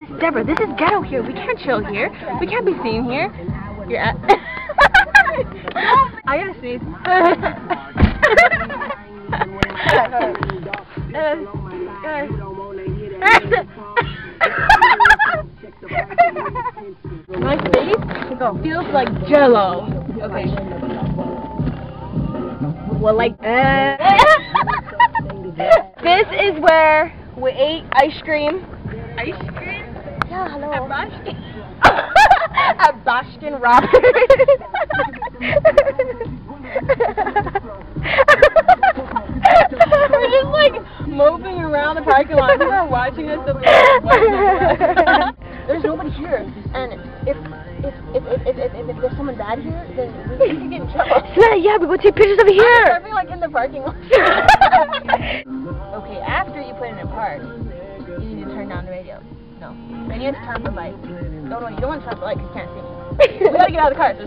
Deborah, this is ghetto here. We can't chill here. We can't be seen here. You're at. I gotta sneeze. My face feels like Jello. Okay. Well, like. This is where we ate ice cream. Ice cream? Yeah, hello. At Baskin. At Baskin Robbins. We're just like moping around the parking lot. People are watching us. There's nobody here, and if there's someone bad here, then we can get in trouble. Yeah, we go take pictures of it here. I'm like in the parking lot. Okay, after you put it in park, you need to turn down the radio. No, then you have to turn on the light. No, you don't want to turn on the light because you can't see me. We gotta get out of the car. So